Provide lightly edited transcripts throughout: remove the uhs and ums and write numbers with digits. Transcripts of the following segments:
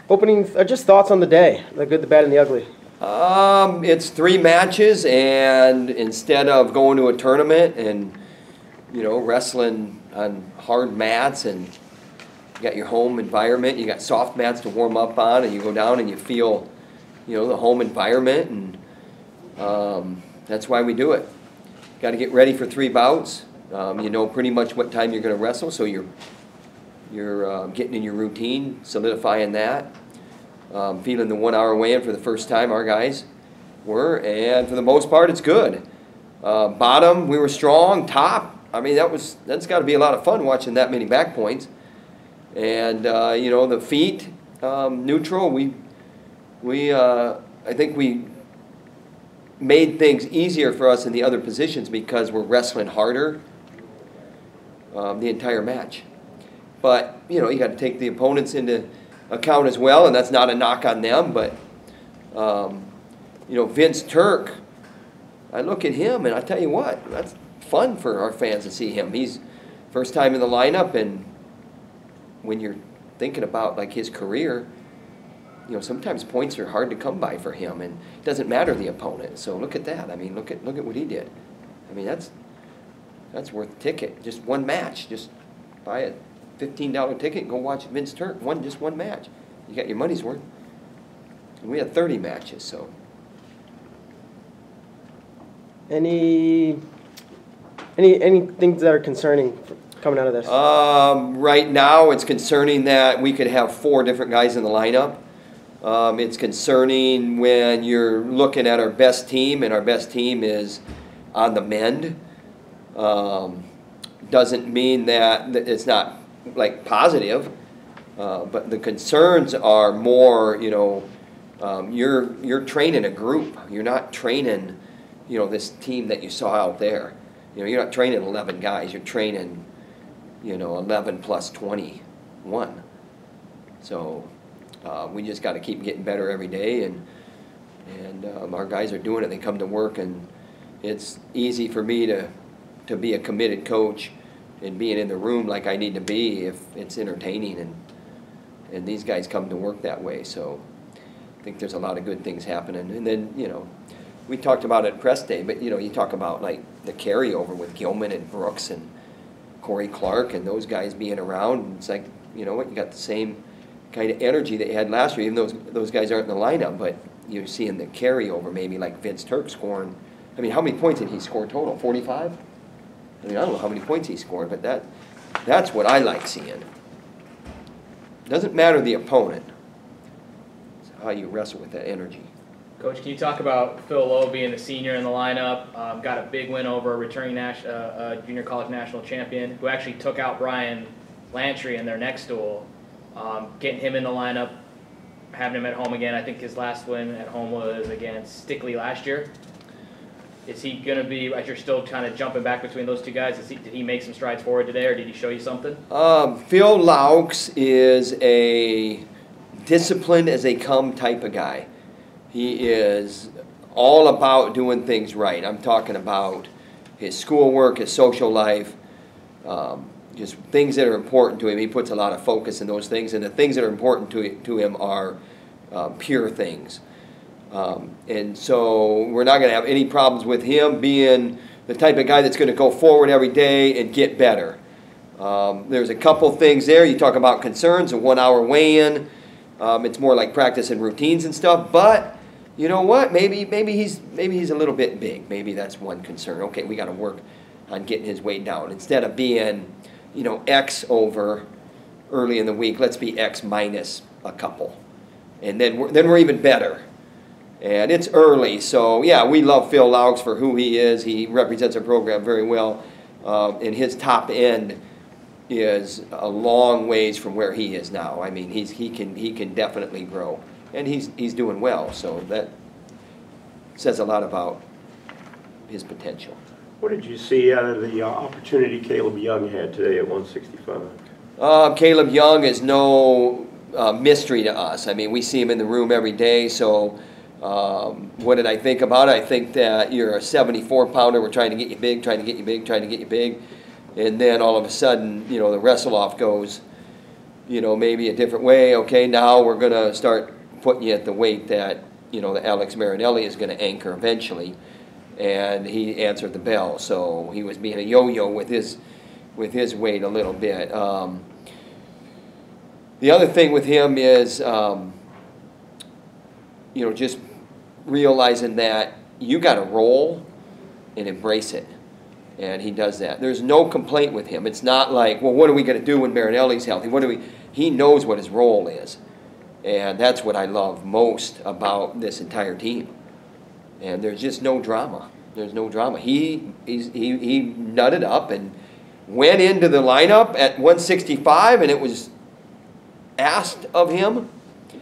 Opening, just thoughts on the day, the good, the bad, and the ugly. It's 3 matches, and instead of going to a tournament and, you know, wrestling on hard mats, and you got your home environment, you got soft mats to warm up on, and you go down and you feel, you know, the home environment, and that's why we do it. Got to get ready for 3 bouts. You know pretty much what time you're going to wrestle, so you're getting in your routine, solidifying that. Feeling the 1 hour weigh-in for the first time, our guys were, and for the most part, it's good. Bottom, we were strong. Top, I mean, that's got to be a lot of fun watching that many back points. And you know, the feet, neutral. I think we made things easier for us in the other positions because we're wrestling harder the entire match. But you know, you got to take the opponents into account as well, and that's not a knock on them. But you know, Vince Turk, I look at him and I tell you what, that's fun for our fans to see him. He's first time in the lineup, and when you're thinking about like his career, you know, sometimes points are hard to come by for him, and it doesn't matter the opponent. So look at that. I mean, look at what he did. I mean, that's worth a ticket. Just one match. Just buy a $15 ticket and go watch Vince Turk. Just one match. You got your money's worth. And we had 30 matches, so. Any things that are concerning coming out of this? Right now, it's concerning that we could have 4 different guys in the lineup. It's concerning when you're looking at our best team, and our best team is on the mend. Doesn't mean that it's not like positive, but the concerns are more, you know, you're training a group. You're not training, you know, this team that you saw out there. You know, you're not training 11 guys. You're training, you know, 11 plus 21. So we just got to keep getting better every day, and our guys are doing it. They come to work, and it's easy for me to be a committed coach and being in the room like I need to be if it's entertaining, and these guys come to work that way. So I think there's a lot of good things happening. And then, you know, we talked about it at press day, but you know, you talk about like the carryover with Gilman and Brooks and Corey Clark and those guys being around. And it's like, you know what, you got the same kind of energy that you had last year, even though those guys aren't in the lineup, but you're seeing the carryover, maybe like Vince Turk scoring. I mean, how many points did he score total? 45? I mean, I don't know how many points he scored, but that's what I like seeing. Doesn't matter the opponent. It's how you wrestle with that energy. Coach, can you talk about Phil Lowe being the senior in the lineup? Got a big win over a returning junior college national champion who actually took out Brian Lantry in their next duel. Getting him in the lineup, having him at home again. I think his last win at home was against Stickley last year. Is he going to be, as you're still kind of jumping back between those two guys, did he make some strides forward today, or did he show you something? Phil Laux is a disciplined as they come type of guy. He is all about doing things right. I'm talking about his schoolwork, his social life, just things that are important to him. He puts a lot of focus in those things, and the things that are important to him are pure things. And so we're not going to have any problems with him being the type of guy that's going to go forward every day and get better. There's a couple things there. You talk about concerns, a 1 hour weigh-in. It's more like practice and routines and stuff. But you know what? Maybe he's a little bit big. Maybe that's one concern. Okay, we got to work on getting his weight down instead of being, you know, X over early in the week. Let's be X minus a couple, and then we're even better. And it's early, so yeah, we love Phil Laux for who he is. He represents our program very well, and his top end is a long ways from where he is now. I mean, he can definitely grow, and he's doing well. So that says a lot about his potential. What did you see out of the opportunity Caleb Young had today at 165? Caleb Young is no mystery to us. I mean, we see him in the room every day, so. What did I think about it? I think that you're a 74-pounder. We're trying to get you big, trying to get you big, trying to get you big. And then all of a sudden, you know, the wrestle-off goes, you know, maybe a different way. Okay, now we're going to start putting you at the weight that, you know, that Alex Marinelli is going to anchor eventually. And he answered the bell, so he was being a yo-yo with his weight a little bit. The other thing with him is, you know, just realizing that you got to roll and embrace it. And he does that. There's no complaint with him. It's not like, well, what are we going to do when Marinelli's healthy? He knows what his role is. And that's what I love most about this entire team. And there's just no drama. There's no drama. He nutted up and went into the lineup at 165, and it was asked of him,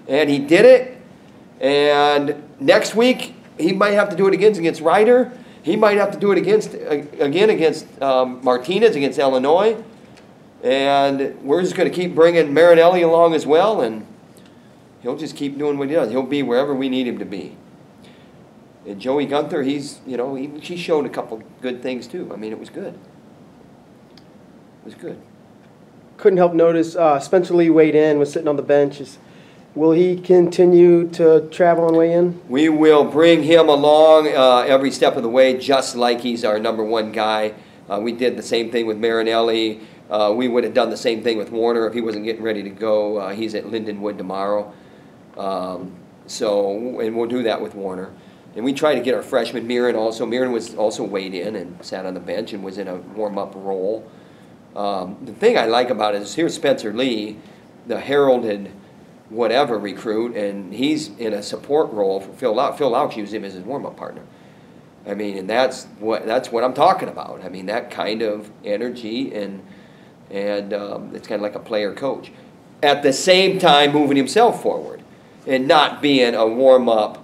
and he did it. And next week, he might have to do it against Ryder. He might have to do it against Martinez, against Illinois. And we're just going to keep bringing Marinelli along as well, and he'll just keep doing what he does. He'll be wherever we need him to be. And Joey Gunther, he showed a couple good things too. I mean, it was good. It was good. Couldn't help notice Spencer Lee weighed in, was sitting on the bench. Will he continue to travel and weigh in? We will bring him along every step of the way, just like he's our #1 guy. We did the same thing with Marinelli. We would have done the same thing with Warner if he wasn't getting ready to go. He's at Lindenwood tomorrow. And we'll do that with Warner. And we try to get our freshman Mirren also. Mirren was also weighed in and sat on the bench and was in a warm-up role. The thing I like about it is here's Spencer Lee, the heralded whatever recruit, and he's in a support role for Phil Laux. Phil Laux used him as his warm-up partner. I mean, and that's what I'm talking about. I mean, that kind of energy, and it's kind of like a player coach. At the same time, moving himself forward and not being a warm-up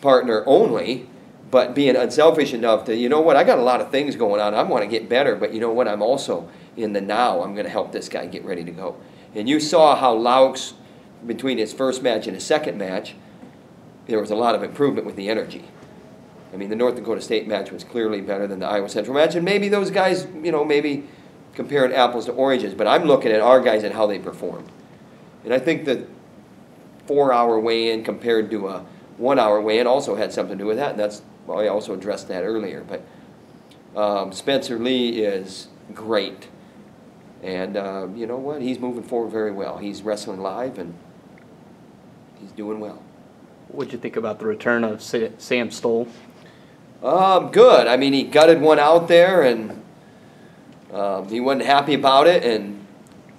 partner only, but being unselfish enough to, you know what, I got a lot of things going on. I want to get better, but you know what, I'm also in the now. I'm going to help this guy get ready to go. And you saw how Laux, between his first match and his second match, there was a lot of improvement with the energy. I mean, the North Dakota State match was clearly better than the Iowa Central match, and maybe those guys, you know, maybe comparing apples to oranges, but I'm looking at our guys and how they performed. And I think the 4-hour weigh-in compared to a 1-hour weigh-in also had something to do with that, and that's why I also addressed that earlier. But Spencer Lee is great, and you know what? He's moving forward very well. He's wrestling live, and he's doing well. What'd you think about the return of Sam Stoll? Good. I mean, he gutted one out there, and he wasn't happy about it, and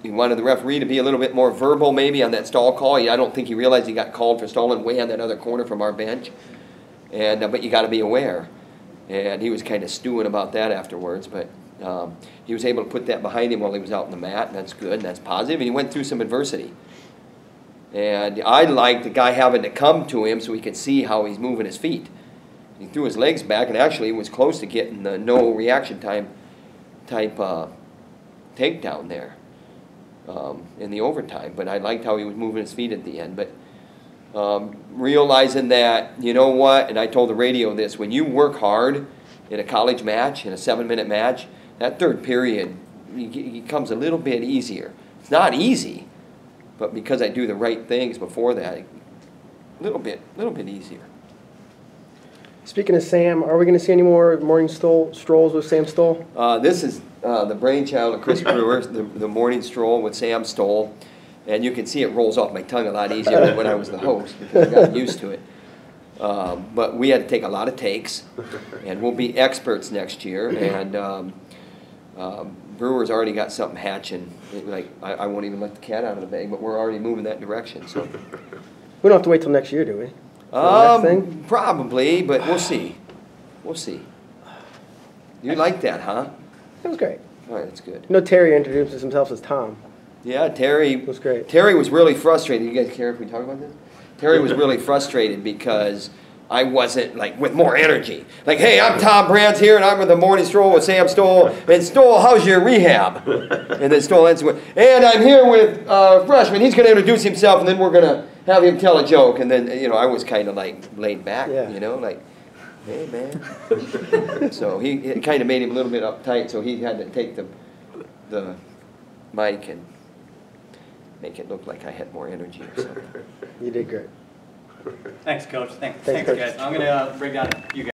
he wanted the referee to be a little bit more verbal maybe on that stall call. I don't think he realized he got called for stalling way on that other corner from our bench. And but you got to be aware. And he was kind of stewing about that afterwards. But he was able to put that behind him while he was out on the mat, and that's good, and that's positive. And he went through some adversity. And I liked the guy having to come to him so he could see how he's moving his feet. He threw his legs back, and actually he was close to getting the no reaction time type takedown there. In the overtime, but I liked how he was moving his feet at the end. But realizing that, you know what, and I told the radio this, when you work hard in a college match, in a 7-minute match, that third period becomes a little bit easier. It's not easy, but because I do the right things before that, a little bit easier. Speaking of Sam, are we going to see any more morning strolls with Sam Stoll? This is the brainchild of Chris Brewer, the morning stroll with Sam Stoll. And you can see it rolls off my tongue a lot easier than when I was the host, because I got used to it. But we had to take a lot of takes, and we'll be experts next year. And Brewer's already got something hatching. I won't even let the cat out of the bag, but we're already moving that direction. So We don't have to wait till next year, do we? Next thing? Probably, but we'll see. We'll see. You like that, huh? That was great. All right, that's good. You know, Terry introduces himself as Tom. Yeah, Terry It was great. Terry was really frustrated. You guys care if we talk about this? Terry was really frustrated because I wasn't like with more energy. Like, hey, I'm Tom Brands here, and I'm with the morning stroll with Sam Stoll. And Stoll, how's your rehab? And then Stoll answered, and I'm here with a freshman. He's going to introduce himself, and then we're going to have him tell a joke. And then, you know, I was kind of like laid back, Yeah. you know, like, hey, man. So it kind of made him a little bit uptight, so he had to take the mic and make it look like I had more energy or something. You did great. Thanks, Coach. Thanks, Coach. guys. I'm going to bring down you guys.